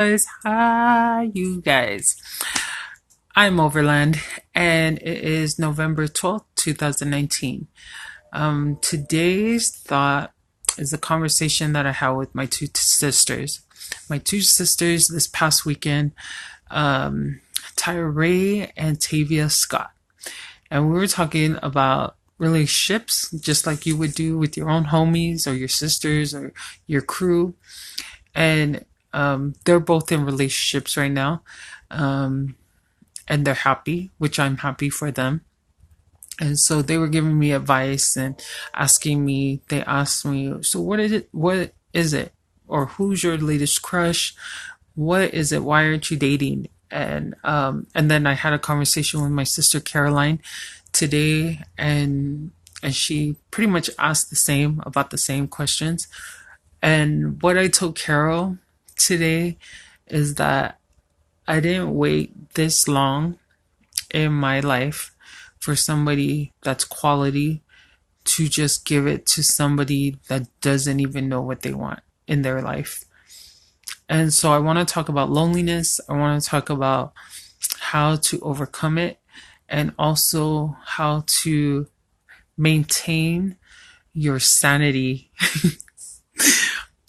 Guys, hi, you guys. I'm Overland, and it is November 12th, 2019. Today's thought is a conversation that I had with my two sisters. My two sisters this past weekend, Tyra Ray and Tavia Scott. And we were talking about relationships, just like you would do with your own homies or your sisters or your crew. And they're both in relationships right now. Um, and they're happy, which I'm happy for them. And so they were giving me advice and asking me, they asked me, so what is it? What is it? Or who's your latest crush? What is it? Why aren't you dating? And then I had a conversation with my sister Caroline today, and she pretty much asked the same about the same questions. And what I told Carol today is that I didn't wait this long in my life for somebody that's quality to just give it to somebody that doesn't even know what they want in their life. And so I want to talk about loneliness. I want to talk about how to overcome it and also how to maintain your sanity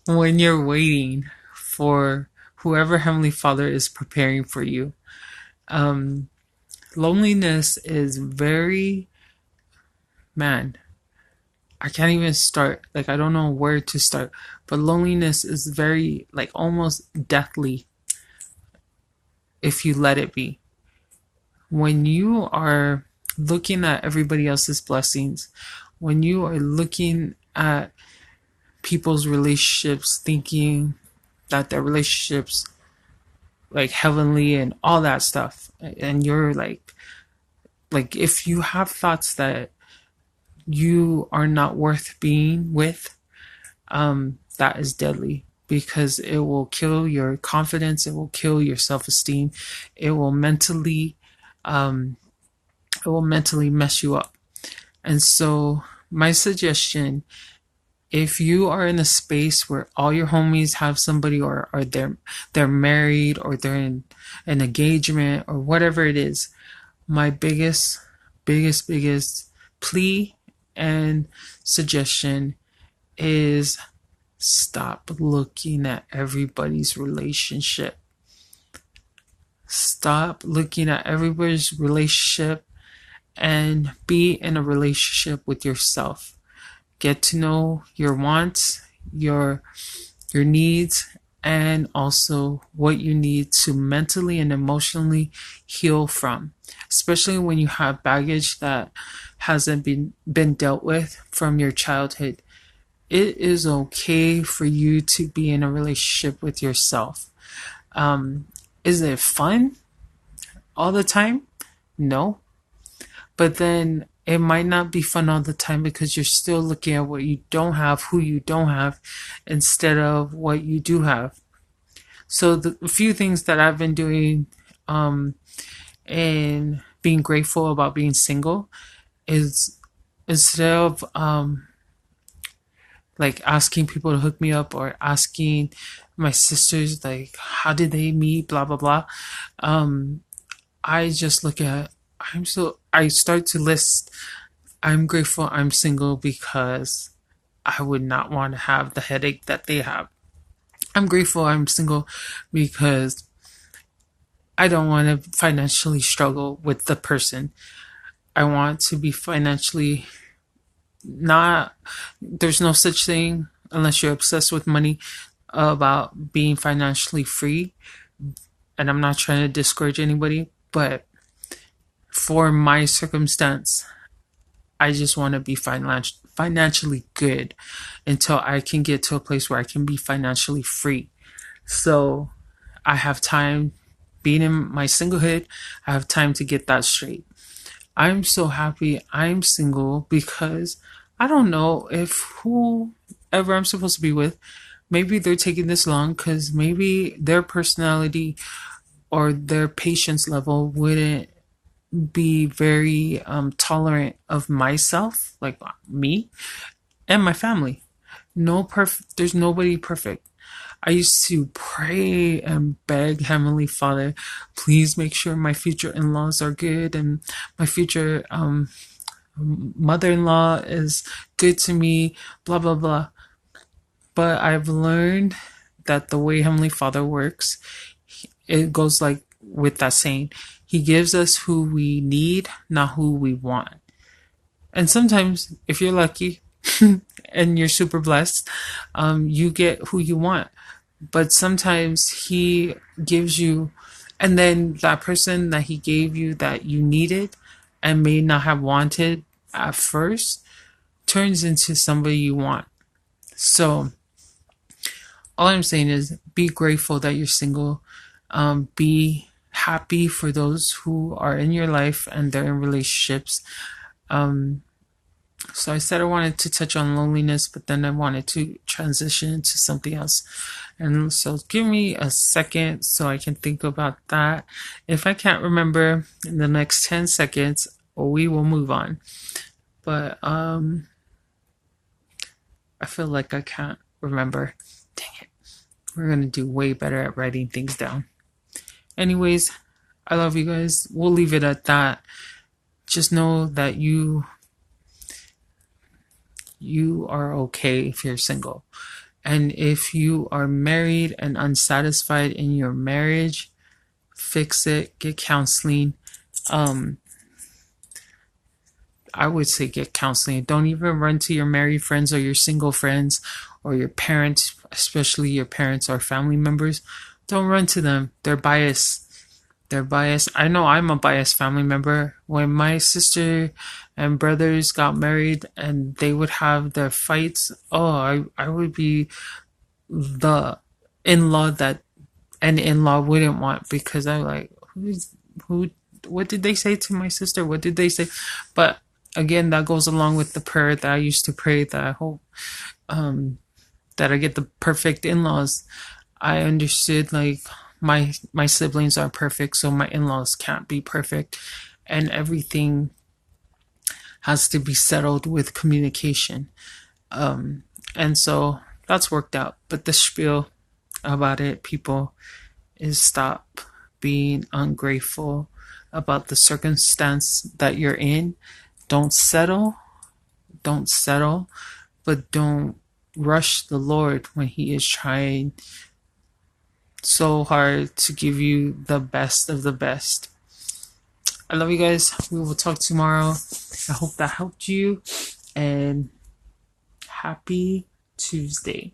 when you're waiting for whoever Heavenly Father is preparing for you. Um, Loneliness is very, man, I can't even start. Like, I don't know where to start. But loneliness is very, like, almost deathly if you let it be. When you are looking at everybody else's blessings, when you are looking at people's relationships, thinking that their relationships like heavenly and all that stuff, and you're like if you have thoughts that you are not worth being with, that is deadly because it will kill your confidence, it will kill your self-esteem, it will mentally um it will mentally mess you up. And so my suggestion, if you are in a space where all your homies have somebody, or they're married, or they're in an engagement or whatever it is, my biggest plea and suggestion is stop looking at everybody's relationship. Stop looking at everybody's relationship and be in a relationship with yourself. Get to know your wants, your needs, and also what you need to mentally and emotionally heal from, especially when you have baggage that hasn't been dealt with from your childhood. It is okay for you to be in a relationship with yourself. Um, is it fun all the time? No. But then it might not be fun all the time because you're still looking at what you don't have, who you don't have, instead of what you do have. So the few things that I've been doing, and being grateful about being single, is instead of like asking people to hook me up, or asking my sisters like how did they meet, blah blah blah, um I just look at, I start to list, I'm grateful I'm single because I would not want to have the headache that they have. I'm grateful I'm single because I don't want to financially struggle with the person. I want to be financially not, there's no such thing unless you're obsessed with money about being financially free. And I'm not trying to discourage anybody, but for my circumstance, I just want to be financially good until I can get to a place where I can be financially free. So I have time being in my singlehood. I have time to get that straight. I'm so happy I'm single because I don't know if whoever I'm supposed to be with, maybe they're taking this long because maybe their personality or their patience level wouldn't be very tolerant of myself, like me and my family. There's nobody perfect. I used to pray and beg Heavenly Father, please make sure my future in-laws are good and my future mother-in-law is good to me, blah, blah, blah. But I've learned that the way Heavenly Father works, it goes like with that saying, He gives us who we need, not who we want. And sometimes, if you're lucky and you're super blessed, you get who you want. But sometimes He gives you, and then that person that He gave you that you needed and may not have wanted at first turns into somebody you want. So, all I'm saying is be grateful that you're single. Be happy for those who are in your life and they're in relationships. So I said I wanted to touch on loneliness, but then I wanted to transition to something else. And so give me a second so I can think about that. If I can't remember in the next 10 seconds, we will move on. But I feel like I can't remember. Dang it. We're going to do way better at writing things down. Anyways, I love you guys. We'll leave it at that. Just know that you are okay if you're single. And if you are married and unsatisfied in your marriage, fix it, get counseling. I would say get counseling. Don't even run to your married friends or your single friends or your parents, especially your parents or family members. Don't run to them. They're biased. They're biased. I know I'm a biased family member. When my sister and brothers got married and they would have their fights, I would be the in-law that an in-law wouldn't want, because I'm like, what did they say to my sister? What did they say? But again, that goes along with the prayer that I used to pray, that I hope that I get the perfect in-laws. I understood like my siblings are perfect, so my in-laws can't be perfect, and everything has to be settled with communication. And so that's worked out. But the spiel about it, people, is stop being ungrateful about the circumstance that you're in. Don't settle, but don't rush the Lord when He is trying so hard to give you the best of the best. I love you guys. We will talk tomorrow. I hope that helped you, and happy Tuesday.